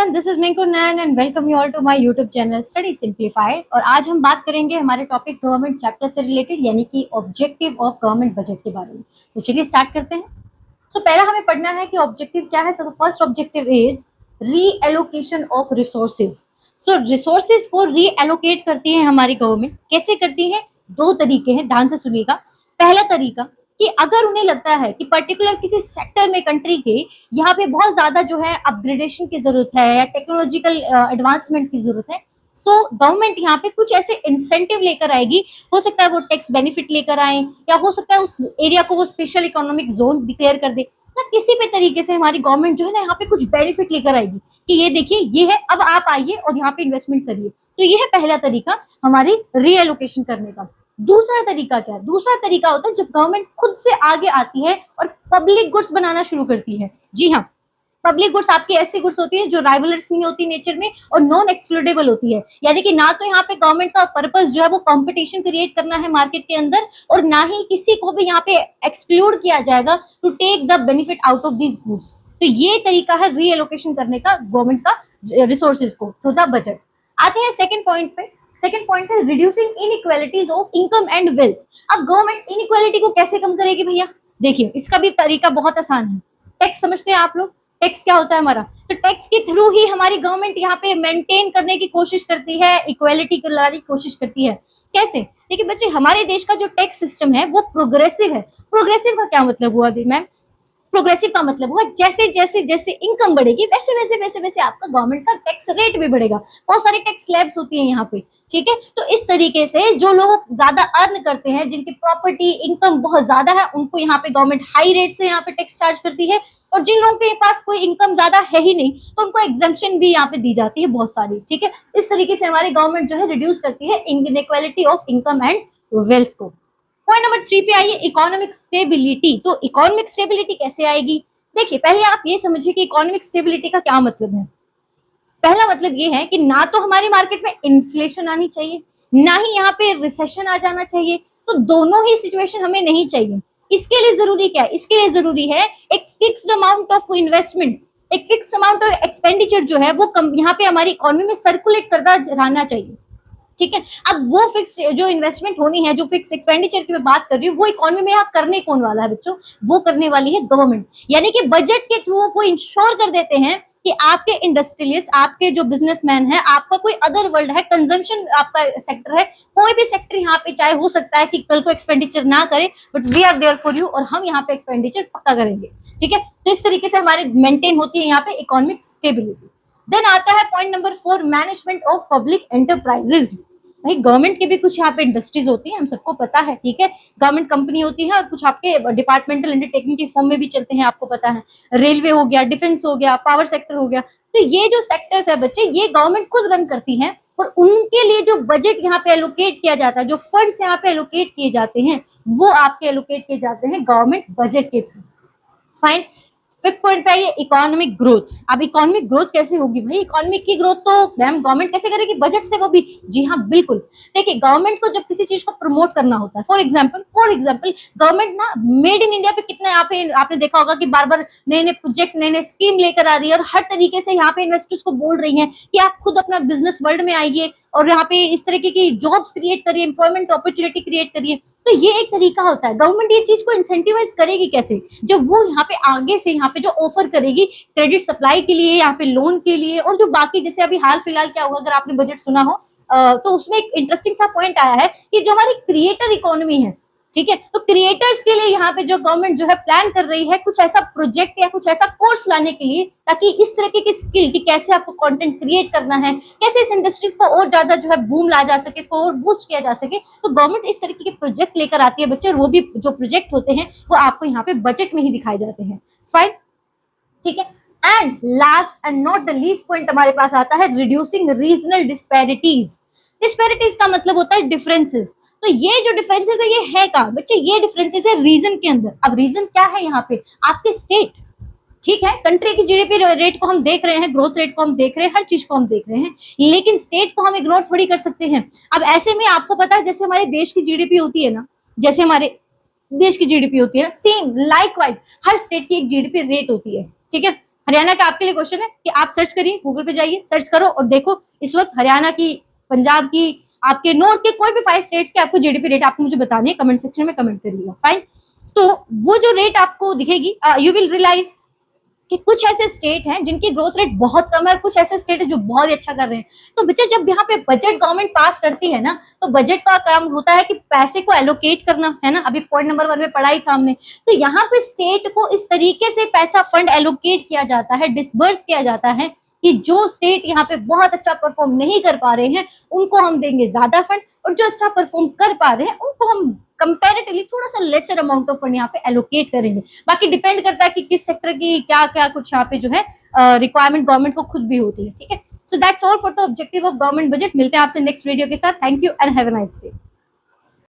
Everyone, this is Minku Nain and welcome you all to my YouTube channel study simplified. और आज हम बात करेंगे हमारे टॉपिक गवर्नमेंट चैप्टर से रिलेटेड यानी कि ऑब्जेक्टिव ऑफ गवर्नमेंट बजट के बारे में। तो चलिए स्टार्ट करते हैं। पहला हमें पढ़ना है कि ऑब्जेक्टिव क्या है। So first objective is reallocation of resources. So resources को रीएलोकेट करती है हमारी गवर्नमेंट। कैसे करती है? दो तरीके हैं, ध्यान से सुनिएगा। पहला तरीका कि अगर उन्हें लगता है कि पर्टिकुलर किसी सेक्टर में कंट्री के यहाँ पे बहुत ज्यादा जो है अपग्रेडेशन की जरूरत है या टेक्नोलॉजिकल एडवांसमेंट की जरूरत है, सो गवर्नमेंट यहाँ पे कुछ ऐसे इंसेंटिव लेकर आएगी। हो सकता है वो टैक्स बेनिफिट लेकर आए, या हो सकता है उस एरिया को वो स्पेशल इकोनॉमिक जोन डिक्लेयर कर दे, या किसी भी तरीके से हमारी गवर्नमेंट जो है ना यहाँ पे कुछ बेनिफिट लेकर आएगी कि ये देखिए ये है, अब आप आइए और यहाँ पे इन्वेस्टमेंट करिए। तो ये है पहला तरीका हमारी रीएलोकेशन करने का। दूसरा तरीका क्या है? दूसरा तरीका होता है जब गवर्नमेंट खुद से आगे आती है और पब्लिक गुड्स बनाना शुरू करती है। जी हाँ, पब्लिक गुड्स आपकी ऐसी गुड्स होती है जो राइवलर्स नहीं होती नेचर में और नॉन एक्सक्लूडेबल होती है। यानी कि ना तो यहाँ पे गवर्नमेंट का पर्पस जो है वो कंपटीशन क्रिएट करना है मार्केट के अंदर, और ना ही किसी को भी यहाँ पे एक्सक्लूड किया जाएगा to take the benefit out of these goods. तो ये तरीका है रीएलोकेशन करने का गवर्नमेंट का रिसोर्सेज को थ्रू द बजट। आते हैं सेकंड पॉइंट पे। सेकंड पॉइंट है reducing inequalities of income and wealth. अब गवर्नमेंट इनइक्वालिटी को कैसे कम करेगी भैया? देखिए, इसका भी तरीका बहुत आसान है। टैक्स समझते हैं आप लोग? टैक्स क्या होता है हमारा? तो टैक्स के थ्रू ही हमारी गवर्नमेंट यहाँ पे मेंटेन करने की कोशिश करती है, इक्वालिटी को लाने की कोशिश करती है। कैसे? देखिए बच्चे, हमारे देश का जो टैक्स सिस्टम है वो प्रोग्रेसिव है। प्रोग्रेसिव का क्या मतलब हुआ मैम? प्रोग्रेसिव का मतलब हुआ जैसे जैसे जैसे इनकम बढ़ेगी वैसे वैसे वैसे वैसे आपका गवर्नमेंट का टैक्स रेट भी बढ़ेगा। बहुत सारी टैक्स स्लैब्स होती हैं यहाँ पे, ठीक है। तो इस तरीके से जो लोग ज्यादा अर्न करते हैं, जिनकी प्रॉपर्टी इनकम बहुत ज्यादा है, उनको यहाँ पे गवर्नमेंट हाई रेट से यहाँ पे टैक्स चार्ज करती है। और जिन लोगों के पास कोई इनकम ज्यादा है ही नहीं, तो उनको एग्जेम्पशन भी यहाँ पे दी जाती है बहुत सारी, ठीक है। इस तरीके से हमारी गवर्नमेंट जो है रिड्यूस करती है inequality of income and wealth को। पॉइंट नंबर 3 पे आइए, इकोनॉमिक स्टेबिलिटी। तो इकोनॉमिक स्टेबिलिटी कैसे आएगी? देखिए, पहले आप ये समझिए कि इकोनॉमिक स्टेबिलिटी का क्या मतलब है। पहला मतलब ये है कि ना तो हमारी मार्केट में इन्फ्लेशन आनी चाहिए, ना ही यहाँ पे रिसेशन आ जाना चाहिए। तो दोनों ही सिचुएशन हमें नहीं चाहिए। इसके लिए जरूरी क्या है? इसके लिए जरूरी है एक फिक्स्ड अमाउंट ऑफ इन्वेस्टमेंट, एक फिक्स्ड अमाउंट ऑफ एक्सपेंडिचर जो है वो यहाँ पे हमारी इकोनॉमी में सर्कुलेट करता रहना चाहिए, ठीक है। अब वो फिक्स जो इन्वेस्टमेंट होनी है, जो फिक्स एक्सपेंडिचर की मैं बात कर रही हूँ, वो इकोनॉमी में यहाँ करने कौन वाला है बच्चों? वो करने वाली है गवर्नमेंट। यानी कि बजट के थ्रू वो इंश्योर कर देते हैं कि आपके इंडस्ट्रियलिस्ट, आपके जो बिजनेसमैन है, आपका कोई अदर वर्ल्ड है, कंजम्पशन आपका सेक्टर है, कोई भी सेक्टर यहाँ पे चाहे हो सकता है कि कल को एक्सपेंडिचर ना करे, but we are there for you, और हम यहाँ पे एक्सपेंडिचर पक्का करेंगे, ठीक है। तो इस तरीके से हमारे मेंटेन होती है यहाँ पे इकोनॉमिक स्टेबिलिटी। देन आता है point number 4, management of public enterprises. भाई, गवर्नमेंट की भी कुछ यहाँ पे इंडस्ट्रीज होती है, हम सबको पता है, ठीक है। गवर्नमेंट कंपनी होती है और कुछ आपके डिपार्टमेंटल अंडरटेकिंग के फॉर्म में भी चलते हैं, आपको पता है। रेलवे हो गया, डिफेंस हो गया, पावर सेक्टर हो गया। तो ये जो सेक्टर्स है बच्चे, ये गवर्नमेंट खुद रन करती है, और उनके लिए जो बजट यहाँ पे एलोकेट किया जाता है, जो फंड्स यहाँ पे एलोकेट किए जाते हैं, वो आपके एलोकेट किए जाते हैं गवर्नमेंट बजट के थ्रू। फाइन। फिफ्थ पॉइंट पे आइए, इकोनॉमिक ग्रोथ। अब इकोनॉमिक ग्रोथ कैसे होगी भाई? इकोनॉमिक की ग्रोथ तो मैम गवर्नमेंट कैसे करेगी? बजट से, वो भी। जी हाँ, बिल्कुल। देखिए, गवर्नमेंट को जब किसी चीज को प्रमोट करना होता है, फॉर एग्जांपल गवर्नमेंट ना मेड इन इंडिया पे कितना यहाँ पे आपने देखा होगा कि बार बार नए नए प्रोजेक्ट, नए नए स्कीम लेकर आ रही है, और हर तरीके से यहाँ पे इन्वेस्टर्स को बोल रही है कि आप खुद अपना बिजनेस वर्ल्ड में आइए और यहाँ पे इस तरीके की जॉब्स क्रिएट करिए, एम्प्लॉयमेंट अपॉर्चुनिटी क्रिएट करिए। तो ये एक तरीका होता है। गवर्नमेंट ये चीज को इंसेंटिवाइज करेगी कैसे? जब वो यहाँ पे आगे से यहाँ पे जो ऑफर करेगी क्रेडिट सप्लाई के लिए, यहाँ पे लोन के लिए, और जो बाकी जैसे अभी हाल फिलहाल क्या हुआ, अगर आपने बजट सुना हो तो उसमें एक इंटरेस्टिंग सा पॉइंट आया है कि जो हमारी क्रिएटर इकोनॉमी है, ठीक है, तो क्रिएटर्स के लिए यहाँ पे जो गवर्नमेंट जो है प्लान कर रही है कुछ ऐसा प्रोजेक्ट या कुछ ऐसा कोर्स लाने के लिए, ताकि इस तरीके की स्किल कि कैसे आपको कंटेंट क्रिएट करना है, कैसे इस इंडस्ट्री को और ज्यादा जो है बूम ला जा सके, इसको और बूस्ट किया जा सके। तो गवर्नमेंट इस तरीके के प्रोजेक्ट लेकर आती है बच्चे, और वो भी जो प्रोजेक्ट होते हैं वो आपको यहाँ पे बजट में ही दिखाए जाते हैं। फाइन, ठीक है। And last and not the least point हमारे पास आता है रिड्यूसिंग रीजनल डिस्पैरिटीज। डिस्पैरिटीज का मतलब होता है डिफरेंसेस। तो ये जो डिफरेंसेस है, ये है कहाँ बच्चे? ये डिफरेंसेस है रीजन के अंदर। अब रीजन क्या है यहाँ पे? आपके स्टेट, ठीक है। कंट्री की जीडीपी रेट को हम देख रहे हैं, ग्रोथ रेट को हम देख रहे हैं, हर चीज को हम देख रहे हैं, लेकिन स्टेट को हम इग्नोर थोड़ी कर सकते हैं। अब ऐसे में आपको पता है, जैसे हमारे देश की जीडीपी होती है ना, जैसे हमारे देश की जीडीपी होती है, सेम लाइकवाइज हर स्टेट की एक जीडीपी रेट होती है, ठीक है। हरियाणा का आपके लिए क्वेश्चन है कि आप सर्च करिए, गूगल पे जाइए, सर्च करो और देखो इस वक्त हरियाणा की, पंजाब की, आपके नॉर्थ के कोई भी 5 स्टेट्स के आपको जीडीपी रेट आपको मुझे बतानी है, कमेंट सेक्शन में कमेंट करिएगा। फाइन। तो वो जो रेट आपको दिखेगी, यू विल रियलाइज कि कुछ ऐसे स्टेट हैं जिनकी ग्रोथ रेट बहुत कम है, कुछ ऐसे स्टेट है जो बहुत अच्छा कर रहे हैं। तो बच्चे जब यहाँ पे बजट गवर्नमेंट पास करती है ना, तो बजट का काम होता है कि पैसे को एलोकेट करना, है ना। अभी पॉइंट नंबर 1 में पढ़ाई था हमने। तो यहाँ पे स्टेट को इस तरीके से पैसा फंड एलोकेट किया जाता है, डिसबर्स किया जाता है कि जो स्टेट यहाँ पे बहुत अच्छा परफॉर्म नहीं कर पा रहे हैं उनको हम देंगे ज्यादा फंड, और जो अच्छा परफॉर्म कर पा रहे हैं उनको हम कंपैरेटिवली थोड़ा सा लेसर अमाउंट ऑफ फंड यहाँ पे एलोकेट करेंगे। बाकी डिपेंड करता है कि किस सेक्टर की क्या क्या कुछ यहाँ पे जो है रिक्वायरमेंट गवर्नमेंट को खुद भी होती है। ठीक है, so that's all for the objective of government budget. मिलते हैं आपसे नेक्स्ट वीडियो के साथ। Thank you and have a nice day.